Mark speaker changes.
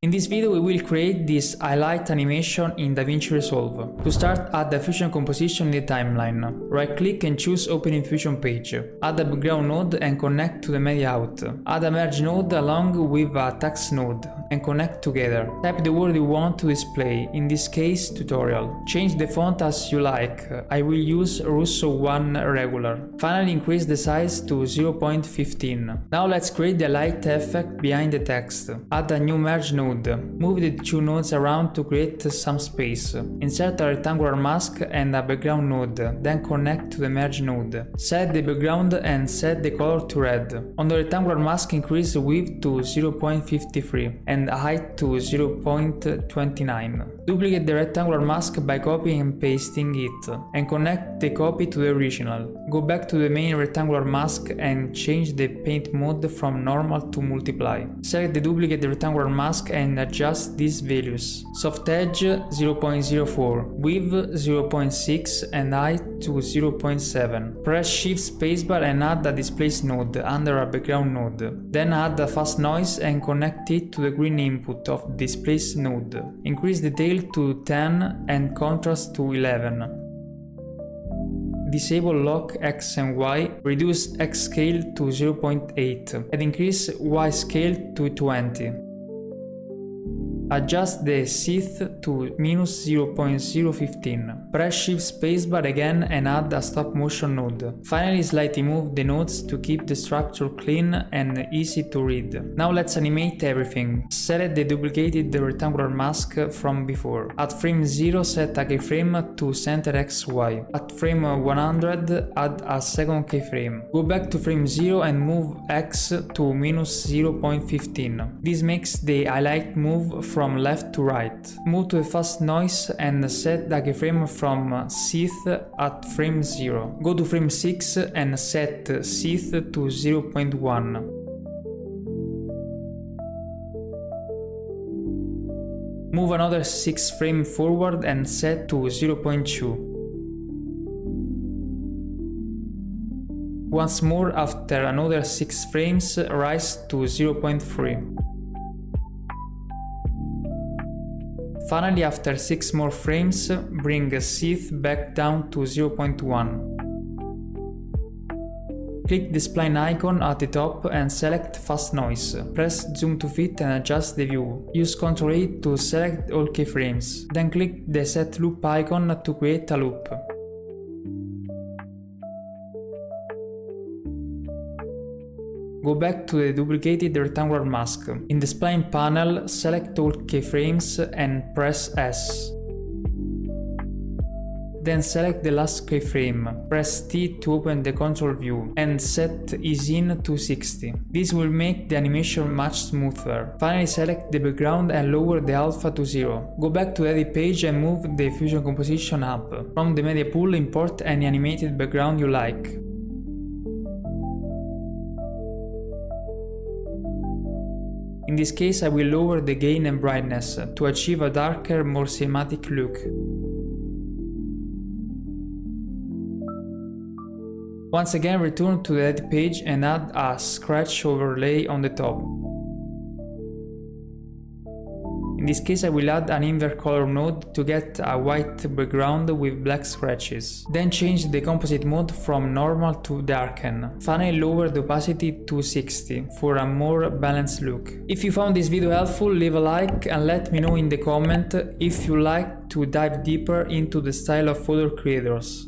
Speaker 1: In this video we will create this highlight animation in DaVinci Resolve. To start, add a Fusion composition in the timeline. Right click and choose Open in Fusion page. Add a background node and connect to the media out. Add a merge node along with a text node and connect together. Type the word you want to display, in this case tutorial. Change the font as you like. I will use Russo 1 regular. Finally increase the size to 0.15. Now let's create the light effect behind the text. Add a new merge node. Move the two nodes around to create some space. Insert a rectangular mask and a background node, then connect to the merge node. Set the background and set the color to red. On the rectangular mask, increase the width to 0.53 and height to 0.29. Duplicate the rectangular mask by copying and pasting it, and connect the copy to the original. Go back to the main rectangular mask and change the paint mode from normal to multiply. Select the duplicate rectangular mask and adjust these values. Soft edge 0.04, width 0.6 and height to 0.7. Press Shift Spacebar and add a displace node under a background node. Then add a fast noise and connect it to the green input of the displace node. Increase the tail to 10 and contrast to 11. Disable lock X and Y, reduce X scale to 0.8 and increase Y scale to 20. Adjust the Seeth to -0.015. Press Shift Spacebar again and add a stop motion node. Finally slightly move the nodes to keep the structure clean and easy to read. Now let's animate everything. Select the duplicated rectangular mask from before. At frame 0 set a keyframe to center XY. At frame 100 add a second keyframe. Go back to frame 0 and move X to -0.15. This makes the highlight move from left to right. Move to the fast noise and set the keyframe from Seeth at frame 0. Go to frame 6 and set Seeth to 0.1. Move another 6 frames forward and set to 0.2. Once more, after another 6 frames, rise to 0.3. Finally, after 6 more frames, bring Seeth back down to 0.1. Click the spline icon at the top and select Fast Noise. Press Zoom to fit and adjust the view. Use Ctrl A to select all keyframes. Then click the Set Loop icon to create a loop. Go back to the duplicated rectangular mask. In the spline panel, select all keyframes and press S. Then select the last keyframe. Press T to open the control view and set Ease In to 60. This will make the animation much smoother. Finally select the background and lower the alpha to 0. Go back to the edit page and move the Fusion composition up. From the media pool, import any animated background you like. In this case I will lower the gain and brightness to achieve a darker, more cinematic look. Once again return to the edit page and add a scratch overlay on the top. In this case I will add an invert color node to get a white background with black scratches. Then change the composite mode from normal to darken. Finally lower the opacity to 60 for a more balanced look. If you found this video helpful, leave a like and let me know in the comment if you like to dive deeper into the style of other creators.